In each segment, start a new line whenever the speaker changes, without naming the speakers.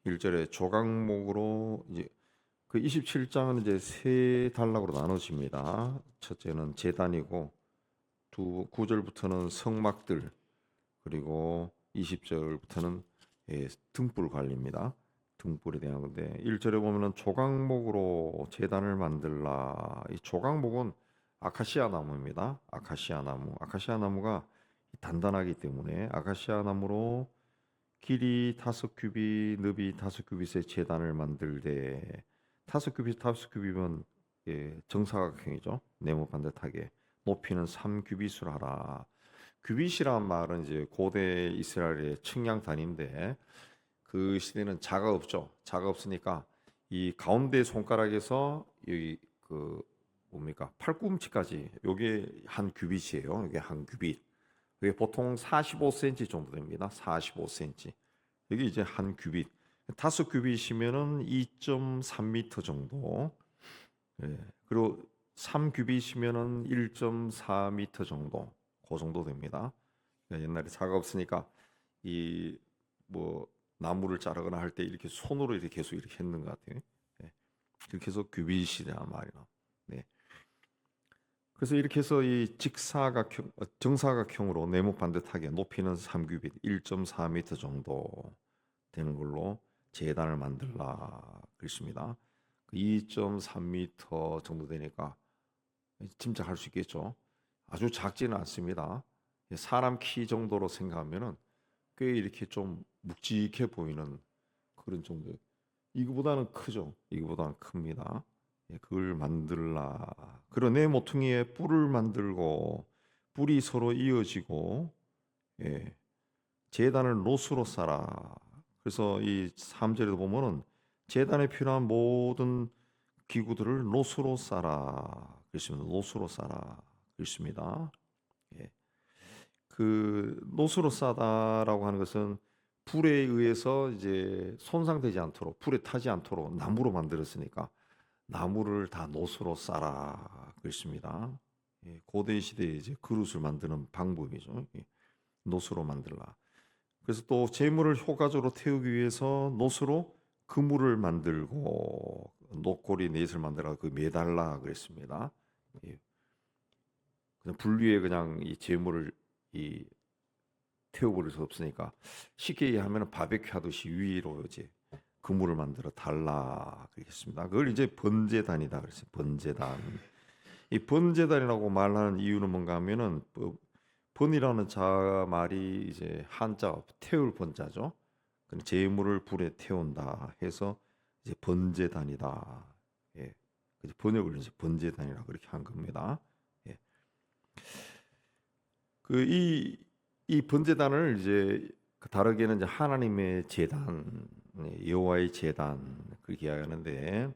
1절에 조각목으로 이제 그 27장은 이제 세 단락으로 나눠집니다. 첫째는 제단이고 9절부터는 성막들, 그리고 20절부터는 등불 관리입니다. 등불에 대한 건데 1절에 보면은 조각목으로 제단을 만들라. 이 조각목은 아카시아 나무입니다. 아카시아 나무. 아카시아 나무가 단단하기 때문에 아카시아 나무로 길이 5규빗, 너비 5규빗의 제단을 만들되 5규빗, 5규빗이면 정사각형이죠. 네모 반듯하게. 높이는 3규빗을 하라. 규빗이란 말은 이제 고대 이스라엘의 측량 단위인데 그 시대는 자가 없죠. 자가 없으니까 이 가운데 손가락에서 이그 뭡니까? 팔꿈치까지 요게 한 규빗이에요. 요게 한 규빗. 그게 보통 45cm 정도 됩니다. 45cm. 여기 이제 한 규빗. 5규빗이면은 2.3m 정도. 예. 그리고 3규빗이면은 1.4m 정도. 그 정도 됩니다. 그러니까 옛날에 차가 없으니까 이 뭐 나무를 자르거나 할 때 이렇게 손으로 이렇게 계속 이렇게 했는 것 같아요. 예. 그렇게 해서 규빗이란 말이나. 네. 그래서 이렇게 해서 이 직사각형, 정사각형으로 네모 반듯하게 높이는 3규빗, 1.4m 정도 되는 걸로 제단을 만들라 그랬습니다. 2.3m 정도 되니까 짐작할 수 있겠죠. 아주 작지는 않습니다. 사람 키 정도로 생각하면은 꽤 이렇게 좀 묵직해 보이는 그런 정도. 이거보다는 크죠. 이거보다는 큽니다. 그걸 만들라. 그러네 모퉁이에 뿔을 만들고 뿔이 서로 이어지고 예, 제단을 롯으로 쌓아. 그래서 이 3절에도 보면은 제단에 필요한 모든 기구들을 롯으로 쌓아. 그렇습니다. 롯으로 쌓아. 그렇습니다. 예. 그 롯으로 싸다라고 하는 것은 불에 의해서 이제 손상되지 않도록, 불에 타지 않도록 나무로 만들었으니까 나무를 다 놋으로 쌓아 그랬습니다. 고대 시대에 이제 그릇을 만드는 방법이죠. 놋으로 만들라. 그래서 또 재물을 효과적으로 태우기 위해서 놋으로 그물을 만들고 놋고리 넷을 만들어 그 매달라 그랬습니다. 그냥 불 위에 그냥 이 재물을 이 태워버릴 수 없으니까 쉽게 얘기하면 바베큐 하듯이 위로 이제 그물을 만들어 달라 그랬습니다. 그걸 이제 번제단이다 그랬어요. 번제단. 이 번제단이라고 말하는 이유는 뭔가 하면은 번이라는 자 말이 이제 한자 태울 번자죠. 제물을 불에 태운다 해서 이제 번제단이다. 예. 그래서 번역을 이제 번제단이라 그렇게 한 겁니다. 예. 이 번제단을 이제 다르게는 이제 하나님의 제단, 여호와의 제단 그렇게 이야기하는데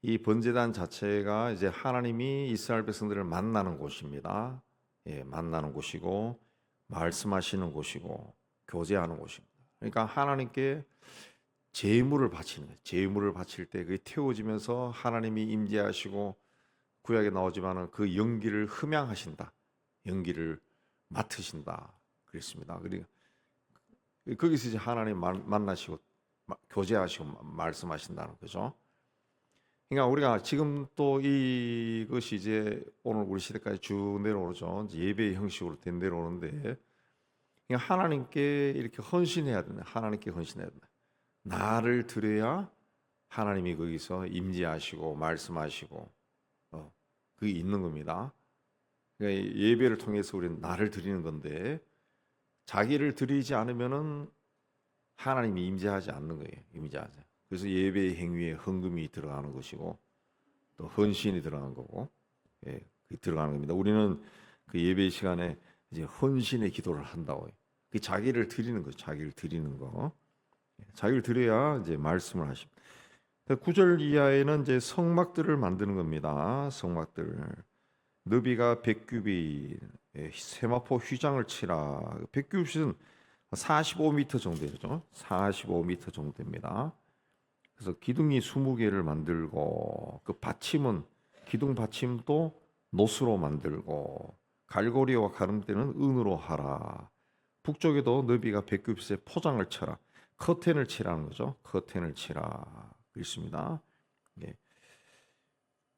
이 번제단 자체가 이제 하나님이 이스라엘 백성들을 만나는 곳입니다. 만나는 곳이고 말씀하시는 곳이고 교제하는 곳입니다. 그러니까 하나님께 제물을 바치는 거예요. 제물을 바칠 때 그게 태워지면서 하나님이 임재하시고 구약에 나오지만은 그 연기를 흠양하신다. 연기를 맡으신다. 그랬습니다. 그러니까 거기서 이제 하나님 만나시고 교제하시고 말씀하신다는 거죠. 그러니까 우리가 지금 또 이것이 이제 오늘 우리 시대까지 쭉 내려오죠. 이제 예배의 형식으로 된 내려오는데 그러니까 하나님께 이렇게 헌신해야 된다. 하나님께 헌신해야 된다. 나를 드려야 하나님이 거기서 임재하시고 말씀하시고 그게 있는 겁니다. 그러니까 예배를 통해서 우리는 나를 드리는 건데 자기를 드리지 않으면은 하나님이 임재하지 않는 거예요. 임재하지. 그래서 예배의 행위에 헌금이 들어가는 것이고 또 헌신이 들어가는 거고, 들어가는 겁니다. 우리는 그 예배 시간에 이제 헌신의 기도를 한다고요. 그 자기를 드리는 거, 자기를 드리는 거, 자기를 드려야 이제 말씀을 하십니다. 9절 이하에는 이제 성막들을 만드는 겁니다. 성막들. 너비가 100규빗, 세마포 휘장을 치라. 100규빗은 45m 정도 되죠. 45m 정도 됩니다. 그래서 기둥이 20개를 만들고 그 받침은 기둥 받침도 놋으로 만들고 갈고리와 가름대는 은으로 하라. 북쪽에도 너비가 100규빗의 포장을 쳐라. 커튼을 치라는 거죠. 커튼을 치라 있습니다. 예.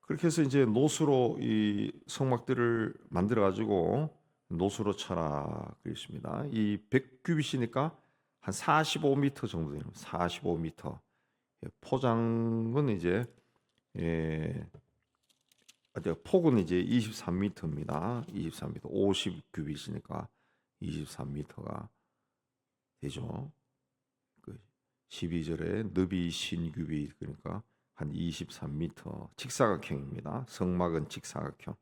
그렇게 해서 이제 노수로 이 성막들을 만들어 가지고 노수로 쳐라 그랬습니다. 이 100규빗이니까 한 45m 정도 됩니다. 45m. 포장은 이제 예, 폭은 이제 23m입니다. 23m. 50규빗이니까 23m가 되죠. 그 12절에 너비 신규빗 그러니까 한 23m 직사각형입니다. 성막은 직사각형.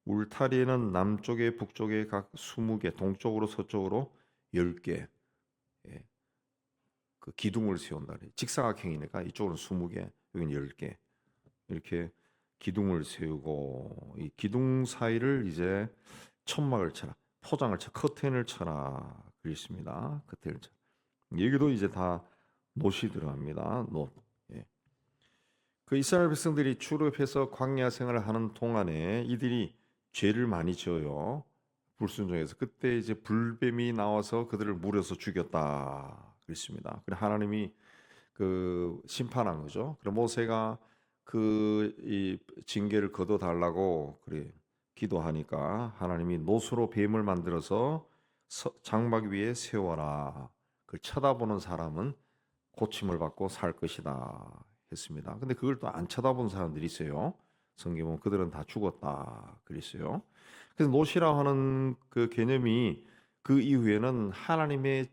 울타리에는 남쪽에 북쪽에 각 20개, 동쪽으로 서쪽으로 10개. 예, 그 기둥을 세운다. 직사각형이니까 이쪽은 20개, 여기는 10개. 이렇게 기둥을 세우고 이 기둥 사이를 이제 천막을 쳐라, 포장을 쳐, 커튼을 쳐라 그랬습니다. 커튼을 쳐. 여기도 이제 다 놋이 들어갑니다. 놋. 예. 그 이스라엘 백성들이 출애굽해서 광야 생활을 하는 동안에 이들이 죄를 많이 지어요. 불순종해서 그때 이제 불뱀이 나와서 그들을 물어서 죽였다 그랬습니다. 그래 하나님이 그 심판한 거죠. 그래 모세가 그 이 징계를 거둬 달라고 그래 기도하니까 하나님이 놋으로 뱀을 만들어서 장막 위에 세워라. 그 쳐다보는 사람은 고침을 받고 살 것이다 했습니다. 근데 그걸 또 안 쳐다본 사람들이 있어요. 성경 보면 그들은 다 죽었다 그랬어요. 그래서 놋이라 하는 그 개념이 그 이후에는 하나님의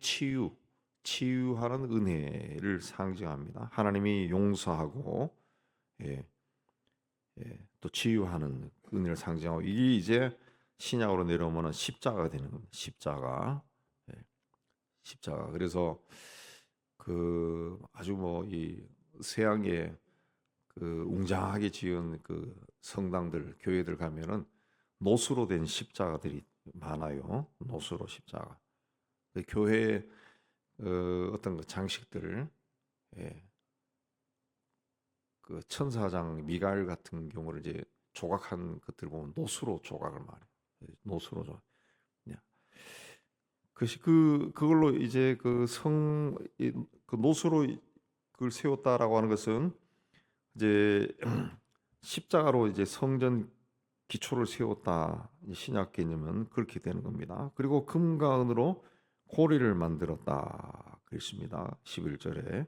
치유하는 은혜를 상징합니다. 하나님이 용서하고 예, 또 치유하는 은혜를 상징하고 이게 이제 신약으로 내려오면 십자가가 되는 겁니다. 십자가. 십자가. 그래서 그 아주 뭐 이 서양의 그 웅장하게 지은 그 성당들, 교회들 가면은 놋으로 된 십자가들이 많아요. 놋으로 십자가. 교회 어떤 그 장식들, 예, 그 천사장 미가엘 같은 경우를 이제 조각한 것들 보면 놋으로 조각을 말해요. 놋으로 조각. 그것이 그걸로 이제 그 놋으로 그걸 세웠다라고 하는 것은 이제 십자가로 이제 성전 기초를 세웠다. 신약 개념은 그렇게 되는 겁니다. 그리고 금과 은으로 고리를 만들었다. 그랬습니다. 11절에.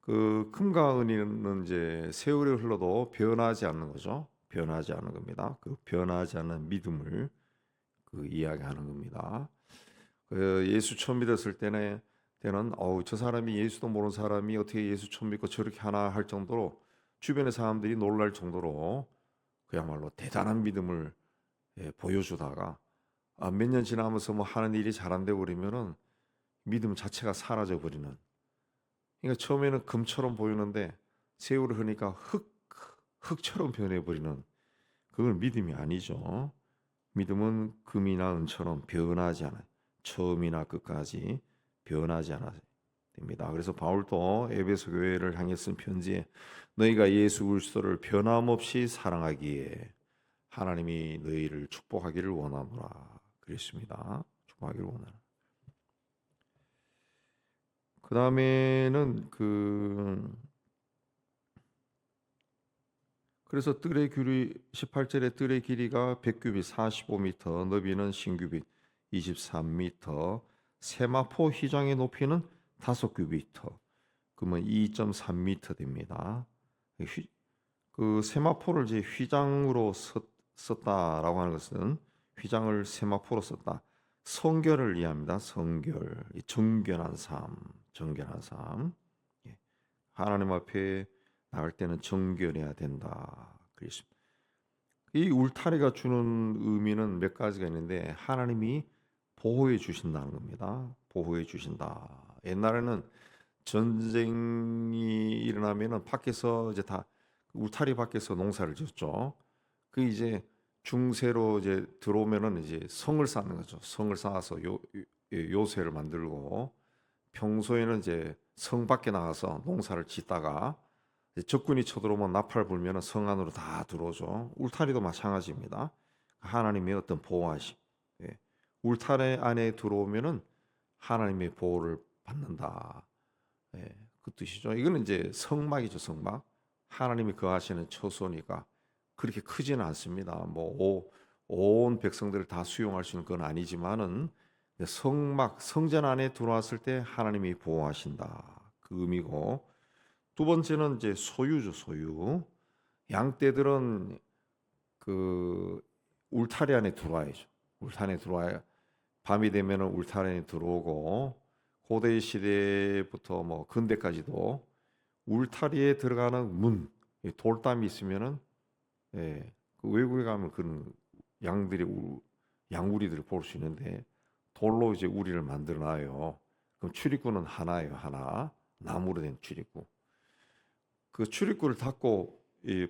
그 금과 은은 이제 세월이 흘러도 변하지 않는 거죠. 변하지 않는 겁니다. 그 변하지 않는 믿음을 그 이야기하는 겁니다. 그 예수 처음 믿었을 때는 저 사람이 예수도 모르는 사람이 어떻게 예수 처음 믿고 저렇게 하나 할 정도로 주변의 사람들이 놀랄 정도로 그야말로 대단한 믿음을 보여주다가 몇 년 지나면서 뭐 하는 일이 잘 안 되고 그러면은 믿음 자체가 사라져 버리는. 그러니까 처음에는 금처럼 보이는데 세월을 흐르니까 흙처럼 변해 버리는. 그건 믿음이 아니죠. 믿음은 금이나 은처럼 변하지 않아요. 처음이나 끝까지 변하지 않아야 됩니다. 그래서 바울도 에베소 교회를 향해 쓴 편지에 너희가 예수 그리스도를 변함없이 사랑하기에 하나님이 너희를 축복하기를 원하노라 그랬습니다. 축복하기를 원하노라. 그 다음에는 그래서 뜰의 길이 18절에 뜰의 길이가 100규빗 45m, 너비는 신규빗 23m, 세마포 휘장의 높이는 5규빗, 그러면 2.3m 됩니다. 그 세마포를 이제 휘장으로 썼다라고 하는 것은 휘장을 세마포로 썼다. 성결을 이해합니다. 성결, 정결한 삶, 정결한 삶. 하나님 앞에 나갈 때는 정결해야 된다. 그랬습니다. 이 울타리가 주는 의미는 몇 가지가 있는데 하나님이 보호해 주신다는 겁니다. 보호해 주신다. 옛날에는 전쟁이 일어나면은 밖에서 이제 다 울타리 밖에서 농사를 지었죠. 그 이제 중세로 이제 들어오면은 이제 성을 쌓는 거죠. 성을 쌓아서 요새를 만들고 평소에는 이제 성 밖에 나가서 농사를 짓다가 적군이 쳐들어오면 나팔 불면 성 안으로 다 들어오죠. 울타리도 마찬가지입니다. 하나님의 어떤 보호하심. 울타리 안에 들어오면은 하나님의 보호를 받는다. 예, 그 뜻이죠. 이거는 이제 성막이죠, 성막. 하나님이 거하시는 처소니까 그렇게 크지는 않습니다. 온 백성들을 다 수용할 수 있는 건 아니지만은 성막, 성전 안에 들어왔을 때 하나님이 보호하신다. 그 의미고, 두 번째는 이제 소유죠, 소유. 양떼들은 그 울타리 안에 들어와야죠. 울타리 안에 들어와야, 밤이 되면은 울타리 안에 들어오고, 고대 시대부터 뭐 근대까지도 울타리에 들어가는 문, 돌담이 있으면은, 예, 그 외국에 가면 그런 양우리들을 볼 수 있는데, 돌로 이제 우리를 만들어 놔요. 그럼 출입구는 하나예요, 하나. 나무로 된 출입구. 그 출입구를 닫고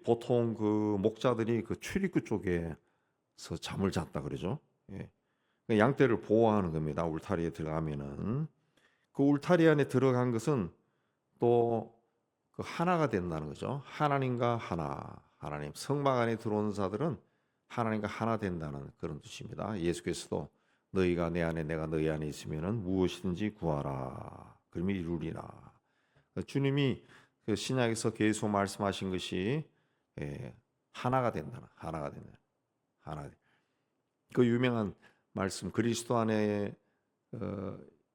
보통 그 목자들이 그 출입구 쪽에서 잠을 잤다 그러죠. 예. 그 양떼를 보호하는 겁니다. 울타리에 들어가면은 그 울타리 안에 들어간 것은 또 그 하나가 된다는 거죠. 하나님과 하나. 하나님 성막 안에 들어온 자들은 하나님과 하나 된다는 그런 뜻입니다. 예수께서도 너희가 내 안에 내가 너희 안에 있으면은 무엇이든지 구하라. 그러면 이루리라. 주님이 그 신약에서 계속 말씀하신 것이 하나가 된다. 하나가 된다. 하나. 그 유명한 말씀 그리스도 안에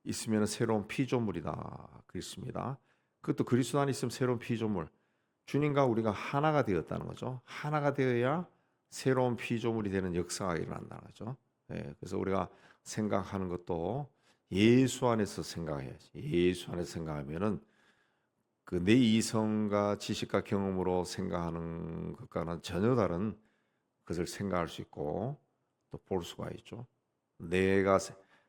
있으면 새로운 피조물이다. 그렇습니다. 그것도 그리스도 안에 있으면 새로운 피조물. 주님과 우리가 하나가 되었다는 거죠. 하나가 되어야 새로운 피조물이 되는 역사가 일어난다는 거죠. 그래서 우리가 생각하는 것도 예수 안에서 생각해야지. 예수 안에서 생각하면은 그 내 이성과 지식과 경험으로 생각하는 것과는 전혀 다른 것을 생각할 수 있고 또 볼 수가 있죠. 내가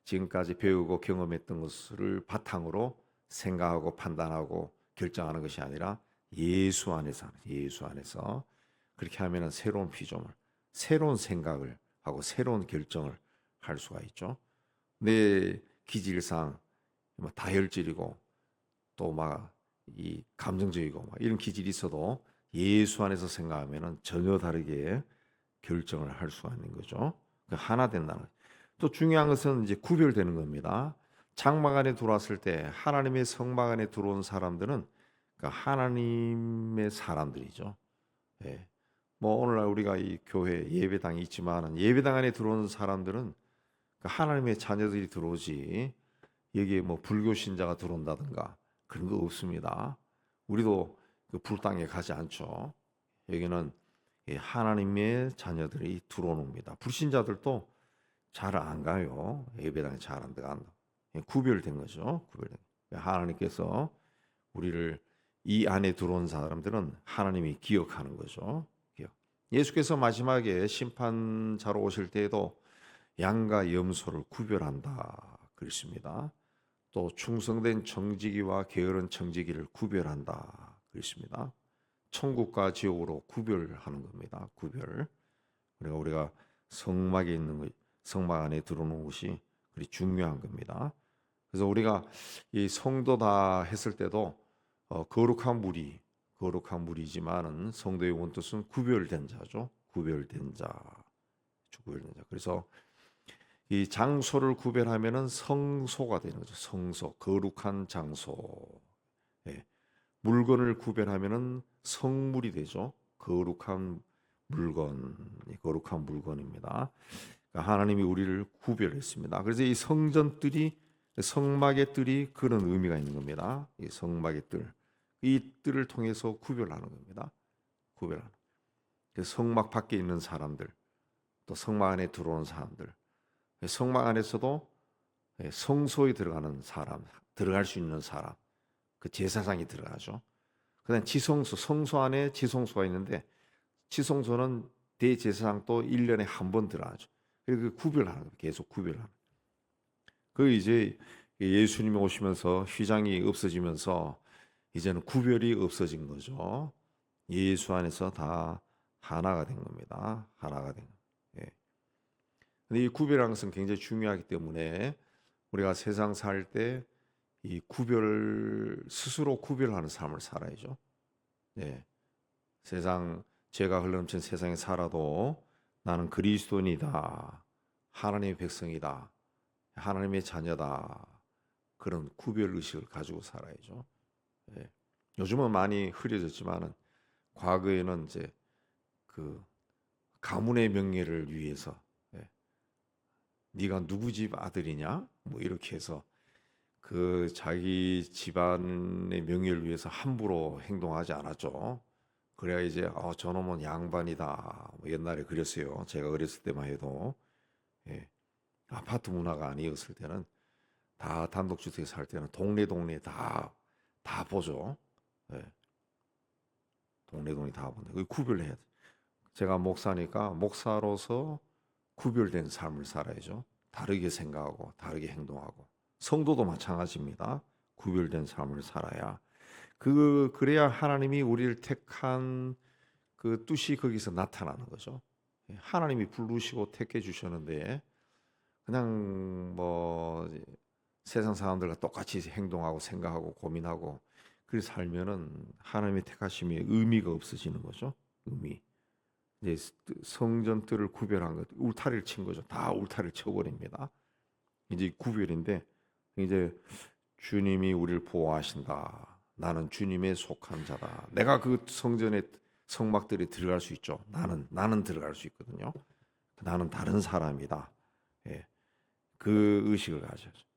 지금까지 배우고 경험했던 것을 바탕으로 생각하고 판단하고 결정하는 것이 아니라 예수 안에서 그렇게 하면은 새로운 피조물, 새로운 생각을 하고 새로운 결정을 할 수가 있죠. 내 기질상 뭐 다혈질이고 또 막 이 감정적이고 막 이런 기질이 있어도 예수 안에서 생각하면은 전혀 다르게 결정을 할 수가 있는 거죠. 하나 된다는 거죠. 또 중요한 것은 이제 구별되는 겁니다. 장막 안에 들어왔을 때 하나님의 성막 안에 들어온 사람들은 하나님의 사람들이죠. 예. 뭐 오늘날 우리가 이 교회 예배당이 있지만 예배당 안에 들어온 사람들은 하나님의 자녀들이 들어오지 여기에 뭐 불교 신자가 들어온다든가 그런 거 없습니다. 우리도 그 불당에 가지 않죠. 여기는 하나님의 자녀들이 들어옵니다. 불신자들도 잘 안 가요. 예배당에 잘 안 들어간다. 구별된 거죠. 구별된. 하나님께서 우리를 이 안에 들어온 사람들은 하나님이 기억하는 거죠. 기억. 예수께서 마지막에 심판자로 오실 때에도 양과 염소를 구별한다 그랬습니다. 또 충성된 청지기와 게으른 청지기를 구별한다 그랬습니다. 천국과 지옥으로 구별하는 겁니다. 구별. 그러니까 우리가 성막에 있는 것, 성막 안에 들어오는 것이 그리 중요한 겁니다. 그래서 우리가 이 성도다 했을 때도 거룩한 물이지만은 성도의 원뜻은 구별된 자죠. 구별된 자. 그래서 이 장소를 구별하면은 성소가 되는 거죠. 성소, 거룩한 장소. 예. 물건을 구별하면은 성물이 되죠. 거룩한 물건입니다. 그러니까 하나님이 우리를 구별했습니다. 그래서 이 성전뜰이 성막의 뜰이 그런 의미가 있는 겁니다. 이 성막의 뜰, 이 뜰을 통해서 구별하는 겁니다. 구별하는. 성막 밖에 있는 사람들, 또 성막 안에 들어오는 사람들. 성막 안에서도 성소에 들어가는 사람, 들어갈 수 있는 사람, 그 제사장이 들어가죠. 그다음 지성소, 성소 안에 지성소가 있는데 지성소는 대제사장도 1년에 한 번 들어가죠. 그리고 구별하는 거예요. 계속 구별하는. 그 이제 예수님이 오시면서 휘장이 없어지면서 이제는 구별이 없어진 거죠. 예수 안에서 다 하나가 된 겁니다. 하나가 된 거예요. 예. 근데 이 구별하는 것은 굉장히 중요하기 때문에 우리가 세상 살 때 이 스스로 구별하는 삶을 살아야죠. 예. 세상 죄가 흘러넘친 세상에 살아도 나는 그리스도인이다. 하나님의 백성이다. 하나님의 자녀다. 그런 구별 의식을 가지고 살아야죠. 예. 요즘은 많이 흐려졌지만은 과거에는 이제 그 가문의 명예를 위해서, 예. 네가 누구 집 아들이냐? 뭐 이렇게 해서 그 자기 집안의 명예를 위해서 함부로 행동하지 않았죠. 그래야 이제 저놈은 양반이다. 뭐 옛날에 그랬어요. 제가 어렸을 때만 해도. 예. 아파트 문화가 아니었을 때는 다 단독주택에 살 때는 동네 다 보죠. 예. 동네 다 본다. 그 구별해야 돼. 제가 목사니까 목사로서 구별된 삶을 살아야죠. 다르게 생각하고 다르게 행동하고 성도도 마찬가지입니다. 구별된 삶을 살아야 그래야 하나님이 우리를 택한 그 뜻이 거기서 나타나는 거죠. 하나님이 부르시고 택해 주셨는데 그냥 뭐 세상 사람들과 똑같이 행동하고 생각하고 고민하고 그 살면은 하나님의 택하심이 의미가 없어지는 거죠. 의미. 이제 성전 뜰을 구별한 것, 울타리를 친 거죠. 다 울타리를 쳐버립니다. 이제 구별인데 이제 주님이 우리를 보호하신다. 나는 주님의 속한 자다. 내가 그 성전의 성막들에 들어갈 수 있죠. 나는 들어갈 수 있거든요. 나는 다른 사람이다. 예, 그 의식을 가져야죠.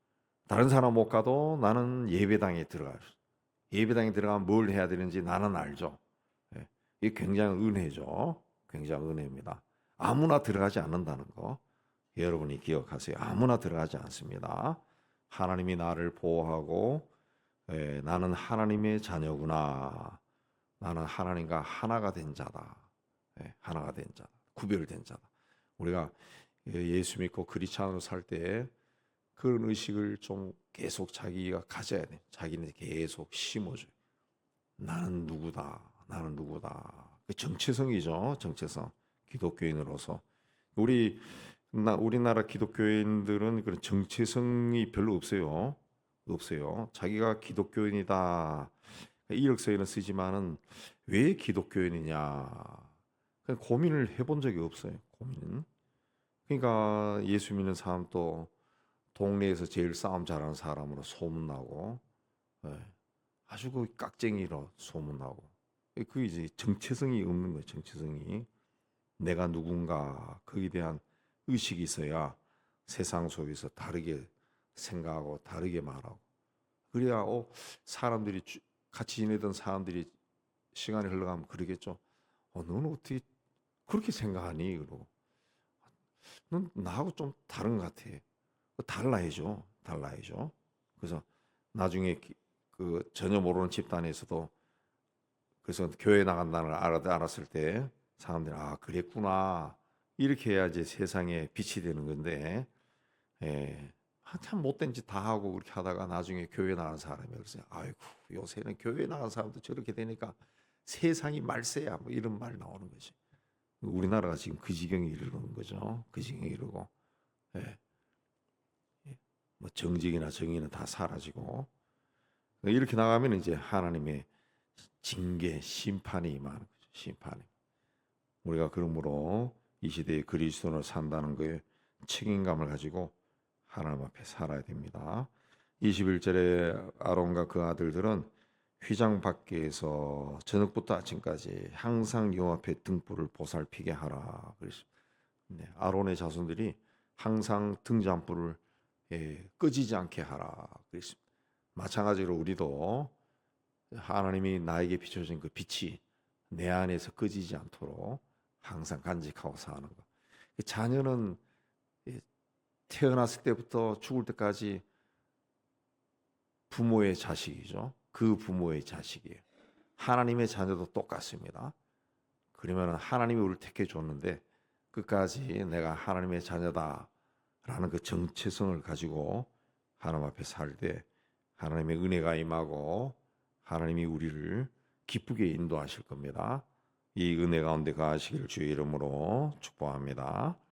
다른 사람 못 가도 나는 예배당에 들어갈 수. 예배당에 들어가면 뭘 해야 되는지 나는 알죠. 예, 이게 굉장히 은혜죠. 굉장히 은혜입니다. 아무나 들어가지 않는다는 거 여러분이 기억하세요. 아무나 들어가지 않습니다. 하나님이 나를 보호하고 나는 하나님의 자녀구나. 나는 하나님과 하나가 된 자다. 하나가 된 자다. 구별된 자다. 우리가 예수 믿고 그리스도인으로 살 때 그런 의식을 좀 계속 자기가 가져야 돼. 자기는 계속 심어줘요. 나는 누구다. 나는 누구다. 그 정체성이죠. 정체성. 기독교인으로서 우리나라 기독교인들은 그런 정체성이 별로 없어요. 없어요. 자기가 기독교인이다. 이력서에는 쓰지만은 왜 기독교인이냐. 그냥 고민을 해본 적이 없어요. 고민은. 그러니까 예수 믿는 사람도 동네에서 제일 싸움 잘하는 사람으로 소문나고, 예, 아주 그 깍쟁이로 소문나고. 그 이제 정체성이 없는 거예요. 정체성이. 내가 누군가 거기에 대한 의식이 있어야 세상 속에서 다르게 생각하고 다르게 말하고 그래야 사람들이 같이 지내던 사람들이 시간이 흘러가면 그러겠죠. 너는 어떻게 그렇게 생각하니? 그러고 넌 나하고 좀 다른 것 같아. 달라야죠. 달라야죠. 그래서 나중에 그 전혀 모르는 집단에서도 그래서 교회 나간다는 걸 알았을 때 사람들이 그랬구나 이렇게 해야지 세상에 빛이 되는 건데 참 못된 짓 다 하고 그렇게 하다가 나중에 교회 나간 사람이 그러세요. 아이고 요새는 교회 나간 사람도 저렇게 되니까 세상이 말세야 뭐 이런 말 나오는 거지. 우리나라가 지금 그 지경에 이르는 거죠. 그 지경에 이르고 예. 뭐 정직이나 정의는 다 사라지고 이렇게 나가면 이제 하나님의 징계 심판이 임하는 거죠. 심판이. 우리가 그러므로 이 시대에 그리스도로 산다는 거에 책임감을 가지고 하나님 앞에 살아야 됩니다. 21절에 아론과 그 아들들은 휘장 밖에서 저녁부터 아침까지 항상 여호와 앞에 등불을 보살피게 하라. 그랬습니다. 아론의 자손들이 항상 등잔불을 꺼지지 않게 하라. 그랬습니다. 마찬가지로 우리도 하나님이 나에게 비춰진 그 빛이 내 안에서 꺼지지 않도록 항상 간직하고 사는 것. 자녀는 태어났을 때부터 죽을 때까지 부모의 자식이죠. 그 부모의 자식이에요. 하나님의 자녀도 똑같습니다. 그러면 하나님이 우리를 택해 줬는데 끝까지 내가 하나님의 자녀다라는 그 정체성을 가지고 하나님 앞에 살 때 하나님의 은혜가 임하고 하나님이 우리를 기쁘게 인도하실 겁니다. 이 은혜 가운데 가시기를 주의 이름으로 축복합니다.